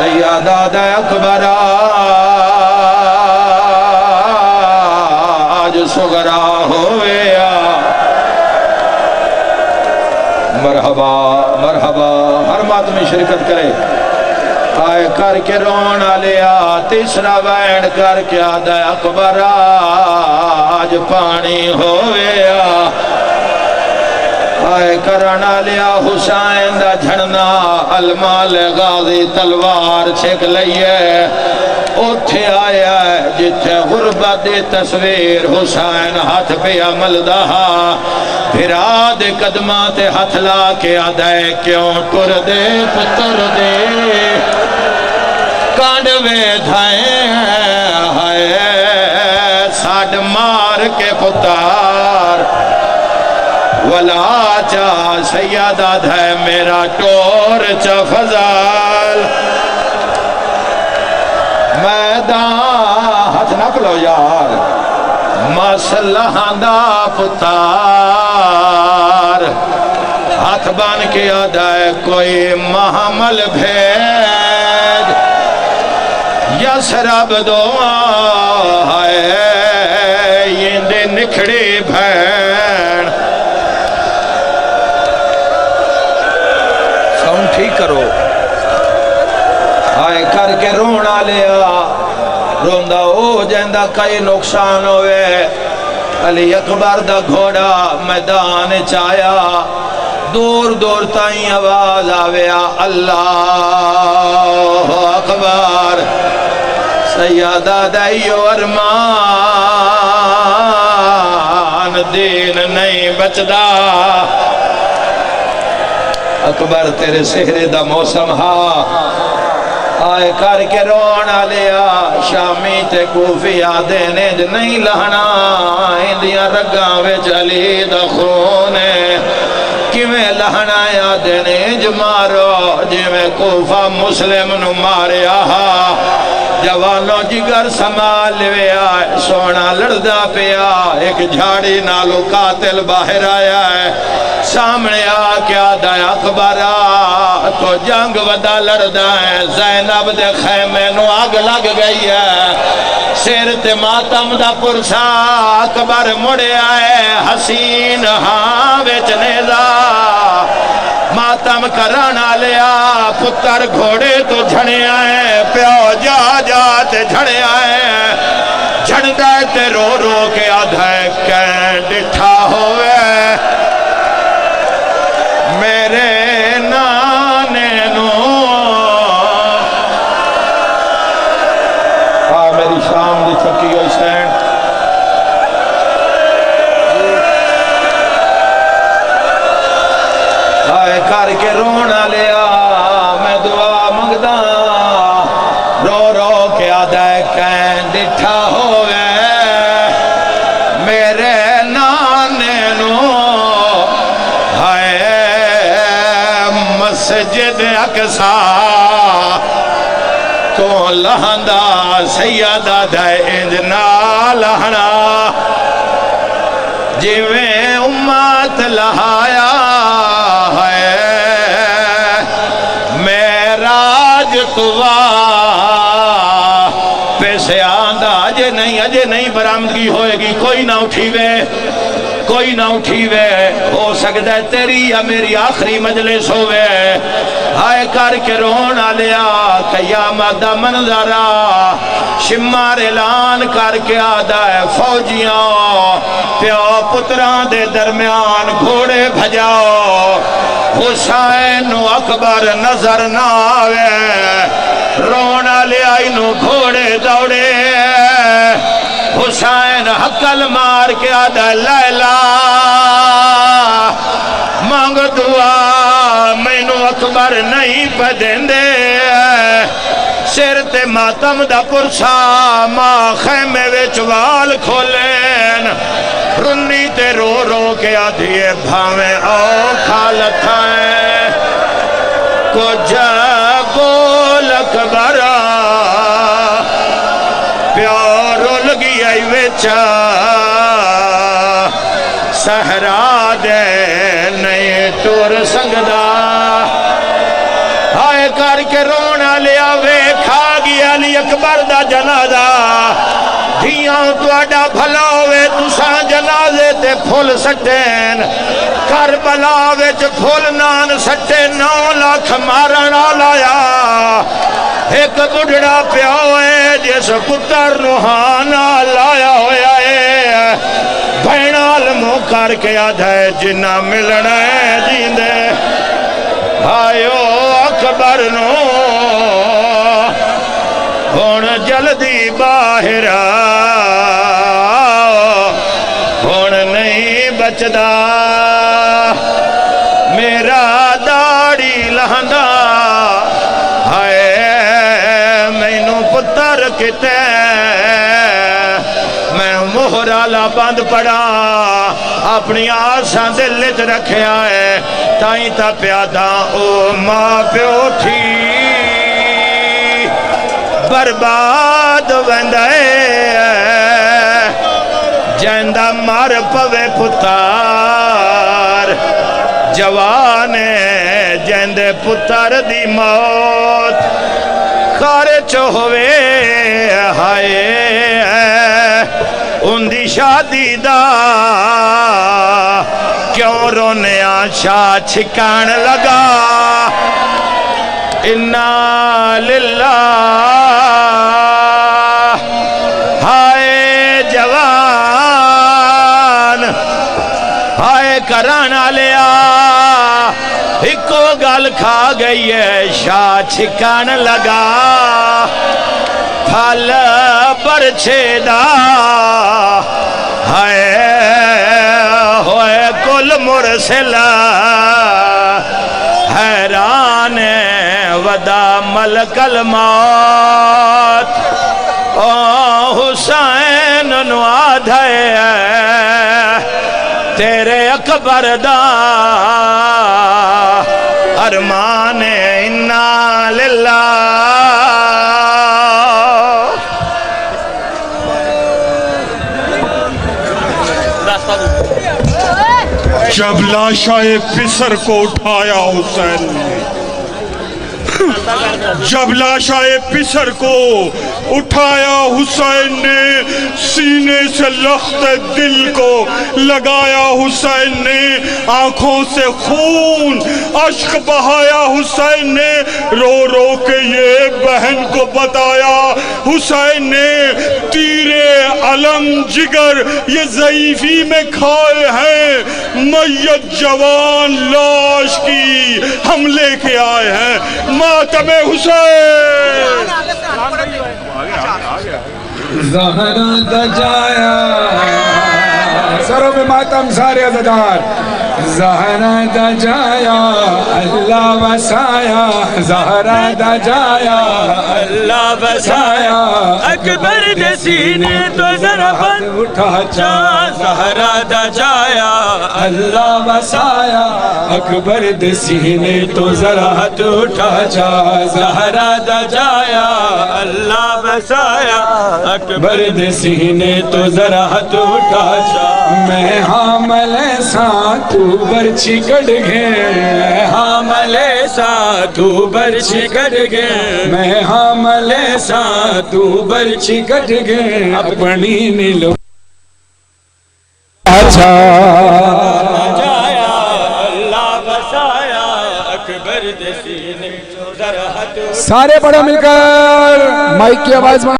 سیادہ دا اکبر آج سغرا ہویا مرحبا مرحبا ہر بات میں شرکت کرے آئے کر کے رونا لیا تیسرا بینڈ کر کے آدھا اکبر آج پانی ہویا آئے کرنا لیا حسین دا جھڑنا المال غازی تلوار چھک لئیے اوتھے آیا ہے جتھے غربت دی تصویر حسین ہاتھ پہ عمل دہا پھر آدھے قدمہ تے ہاتھ لا کے آدھے کیوں ٹر دے پتر دے کانڈوے دھائیں ہائے ساڑھ مار کے پتار ولا چا سیادہ دھائے میرا ٹور چا فضال میدان ہاتھ نہ کلو یار مسلح دا پتار ہاتھ بان کے آدھائے کوئی محمل بھید یا سراب دعا ہے یہ دے نکھڑی بھین ساؤنڈ ٹھیک کرو آئے کر کے رونا لیا روندہ او جیندہ کئی نقصان ہوئے علی اکبر دا گھوڑا میدان چایا دور دور تائیں آواز آویا اللہ اکبر سیادہ دائیو ارمان دین نہیں بچدا اکبر تیرے سہرے دا موسم ہاں آئے کر کے رونا لیا شامی تے کوفی آدھینے جو نہیں لہنا اندیاں رگاں وچ علی دا خونے کیویں لہنا آدھینے جو مارو جویں کوفہ مسلم نو مارے آہا جوانوں جگر سمال لے آئے سونا لڑدا پیا ایک جھاڑی نالو قاتل باہر آیا ہے سامنے آ کے آدھا اکبر تو جنگ ودا لڑدا ہے زینب دے خیمے نو آگ لگ گئی ہے سیر تے ماتم دا پرسا اکبر مڑے آئے حسین ہاں وچ نیزا ماتم کرانا لیا پتر گھوڑے تو جھڑے آئے پیو جا جا تے جھڑے آئے جھڑ دائے تے رو رو کے آدھائے کہیں ڈٹھا ہوئے میرے نانے نو میری شام دی چکی ہوئی سینڈ آئے کر کے رونا لیا میں دعا مانگدا رو رو کے آدھائے کہیں ڈٹھا ہوئے میرے نانے نو ہائے مسجد اقصا تو لہندا سیادہ دائے انجنا لہنا جویں امت لہایا ہے میراج توا پیسے آندہ اجے نہیں برآمدگی ہوئے گی کوئی نہ اٹھیوے ہو سکتا ہے تیری یا میری آخری مجلس ہوئے ہائے کر کے رونا لیا قیامت دا منظرہ شمار اعلان کر کے آدھا ہے فوجیاں پیو پتران دے درمیان گھوڑے بھجاؤ حسین و اکبر نظر نہ آوے رونا لیا انہوں گھوڑے دوڑے حسین حقل مار کے آدھا لیلا مانگ دعا مینو اکبر نہیں پدندے سر تے ماتم دا پرسا ماں خیمے وچ وال کھولین رنی تے رو رو کے آدھیے بھاویں اوکھا لتھائیں کچھ بول اکبر پیارو لگی آئی ویچا سہرا دے نہیں تور سنگدہ آئے کر کے رونا لیا وے اکبر دا جنازہ دھیاں تواڈا بھلا ہوئے تساں جنازے تے پھول سٹین کربلا وچ پھول نان سٹے 9 لاکھ مارن آلایا ایک بڑھڑا پیا ہوئے جس پتر نوہانا لایا ہویا ہے بینال منہ کر کے آدھے جنہ ملنا ہے جیندے آئیو اکبر نو ہون جلدی باہر ہون نہیں بچدا میرا داڑی لہندا ہائے مینو پتر کتے میں مہرالا بند پڑا اپنی آساں دل وچ رکھیا ہے تائیں تا پیادا او ماں پیو تھی برباد وندے جیندہ مر پوے پتار جوان جیندے پتر دی موت خارج ہوئے ہائے ان دی شادی دا کیوں رونے آشا چھکان لگا اِنَّا لِلَّهِ ہائے جوان ہائے کرانا لیا ایکو گل کھا گئی ہے شاہ چھکان لگا پھل برچے دا ہائے ہوئے کل مرسلہ حیران ودا ملک الموت حسین نواد ہے تیرے اکبر دا ارمان اِنَّا لِلَّهِ جب لاشائے پسر کو اٹھایا حسین نے جب لاشائے پسر کو اٹھایا حسین نے سینے سے لخت دل کو لگایا حسین نے آنکھوں سے خون اشک بہایا حسین نے رو رو کے یہ بہن کو بتایا حسین نے تیرے علم جگر یہ ضعیفی میں کھائے ہیں میت جوان لاش کی ہم لے کے آئے ہیں ماتم حسین زہرا دجایا سروں میں ماتم سارے عزدار زہرا دجایا اللہ بسایا زہرا دجایا اللہ بسایا اکبر دے سینے تو ذرا ہاتھ اٹھا چا زہرا دجایا اللہ بسایا اکبر دے سینے تو ذرا ہاتھ اٹھا چا زہرا دجایا اللہ بسایا اکبر دے سینے تو ذرا ہاتھ اٹھا چا میں حامل ساتھ برچی کٹ گئے حاملے ساتھو برچی کٹ گئے میں حامل ساتھ برچی کٹ گئے اپنی نیلو اچھا جایا اللہ بسایا اکبر دے سینے تو ذرا ہاتھ سارے بڑے مل کر مائک کی آواز